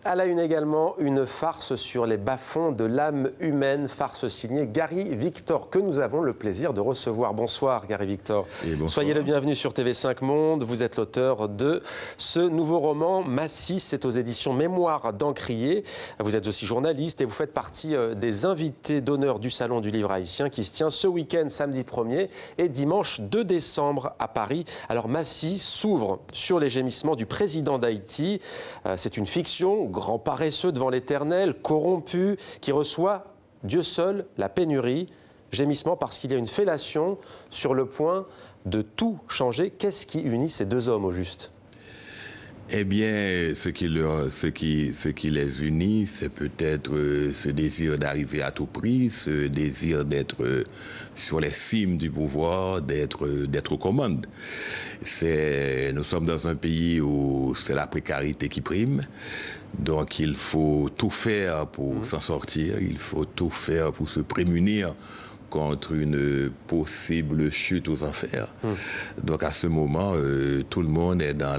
À la une également, une farce sur les bas-fonds de l'âme humaine, farce signée Gary Victor, que nous avons le plaisir de recevoir. Bonsoir Gary Victor. Bonsoir. Soyez le bienvenu sur TV5 Monde. Vous êtes l'auteur de ce nouveau roman, Massy, c'est aux éditions Mémoires d'Encrier. Vous êtes aussi journaliste et vous faites partie des invités d'honneur du Salon du Livre haïtien qui se tient ce week-end, samedi 1er et dimanche 2 décembre à Paris. Alors Massy s'ouvre sur les gémissements du président d'Haïti. C'est une fiction, grand paresseux devant l'éternel, corrompu, qui reçoit, Dieu seul, la pénurie. Gémissement parce qu'il y a une fellation sur le point de tout changer. Qu'est-ce qui unit ces deux hommes au juste ? Eh bien, ce qui les unit, c'est peut-être ce désir d'arriver à tout prix, ce désir d'être sur les cimes du pouvoir, d'être aux commandes. Nous sommes dans un pays où c'est la précarité qui prime. Donc, il faut tout faire pour s'en sortir. Il faut tout faire pour se prémunir contre une possible chute aux enfers. Donc à ce moment, tout le monde est dans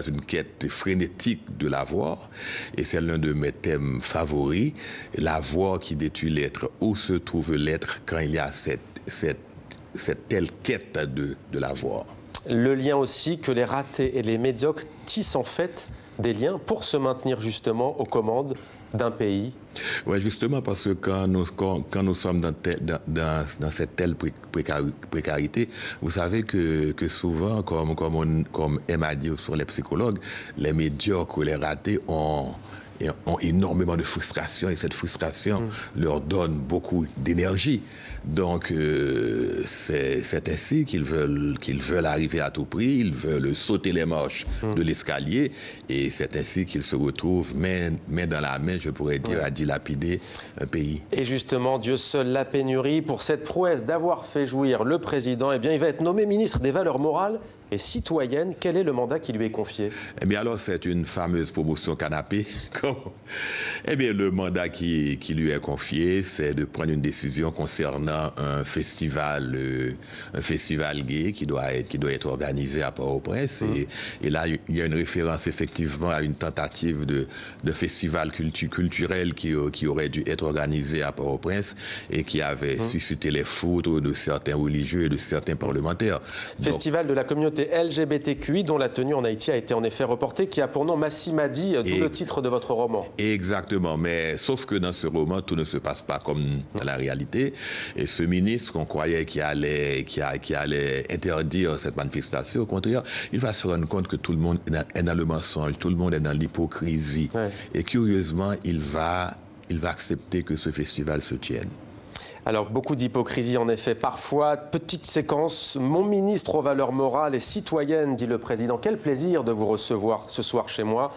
une quête frénétique de l'avoir. Et c'est l'un de mes thèmes favoris, l'avoir qui détruit l'être. Où se trouve l'être quand il y a cette telle quête de l'avoir? Le lien aussi que les ratés et les médiocres tissent en fait des liens pour se maintenir justement aux commandes d'un pays. Oui, justement, parce que quand nous sommes dans cette telle précarité, vous savez que souvent, comme aime à dire sur les psychologues, les médiocres, les ratés ont énormément de frustration et cette frustration leur donne beaucoup d'énergie. Donc, c'est ainsi qu'ils veulent arriver à tout prix, ils veulent sauter les marches de l'escalier et c'est ainsi qu'ils se retrouvent main dans la main, je pourrais dire, à dilapider un pays. Et justement, Dieu seul, la pénurie, pour cette prouesse d'avoir fait jouir le président, eh bien, il va être nommé ministre des Valeurs morales et citoyennes. Quel est le mandat qui lui est confié? Eh bien, alors, c'est une fameuse promotion canapé. Eh bien, le mandat qui lui est confié, c'est de prendre une décision concernant un festival gay qui doit être organisé à Port-au-Prince. Et là, il y a une référence effectivement à une tentative de festival culturel qui aurait dû être organisé à Port-au-Prince et qui avait suscité les foudres de certains religieux et de certains parlementaires. Festival de la communauté LGBTQI dont la tenue en Haïti a été en effet reportée, qui a pour nom Massy Madi, d'où le titre de votre roman. Exactement, mais sauf que dans ce roman, tout ne se passe pas comme dans la réalité. Et ce ministre qu'on croyait qui allait interdire cette manifestation, au contraire, il va se rendre compte que tout le monde est dans le mensonge, tout le monde est dans l'hypocrisie. Ouais. Et curieusement, il va accepter que ce festival se tienne. Alors, beaucoup d'hypocrisie, en effet. Parfois, petite séquence. Mon ministre aux valeurs morales et citoyennes, dit le président. Quel plaisir de vous recevoir ce soir chez moi.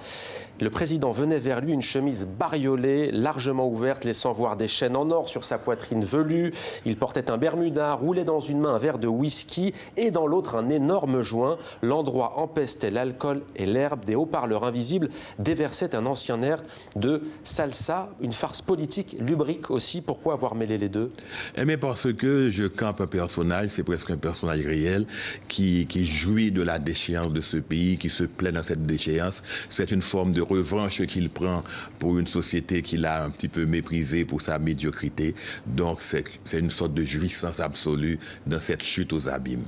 Le président venait vers lui, une chemise bariolée, largement ouverte, laissant voir des chaînes en or sur sa poitrine velue. Il portait un bermuda, roulait dans une main un verre de whisky et dans l'autre un énorme joint. L'endroit empestait l'alcool et l'herbe. Des haut-parleurs invisibles déversaient un ancien air de salsa, une farce politique, lubrique aussi. Pourquoi avoir mêlé les deux? Eh bien, parce que je campe un personnage, c'est presque un personnage réel, qui jouit de la déchéance de ce pays, qui se plaît dans cette déchéance. C'est une forme de revanche qu'il prend pour une société qu'il a un petit peu méprisée pour sa médiocrité. Donc, c'est une sorte de jouissance absolue dans cette chute aux abîmes.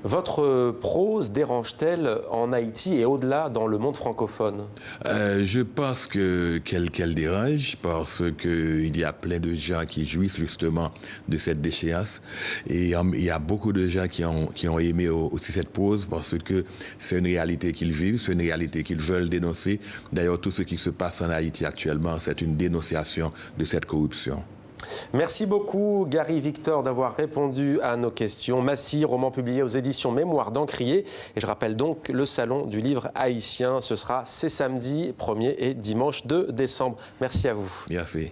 Votre prose dérange-t-elle en Haïti et au-delà dans le monde francophone? Je pense qu'elle dérange parce qu'il y a plein de gens qui jouissent justement de cette déchéance. Et il y a beaucoup de gens qui ont aimé aussi cette prose parce que c'est une réalité qu'ils vivent, c'est une réalité qu'ils veulent dénoncer. D'ailleurs, tout ce qui se passe en Haïti actuellement, c'est une dénonciation de cette corruption. Merci beaucoup Gary Victor d'avoir répondu à nos questions. Massy, roman publié aux éditions Mémoires d'Encrier. Et je rappelle donc le Salon du Livre haïtien. Ce sera ces samedis 1er et dimanche 2 décembre. Merci à vous. Merci.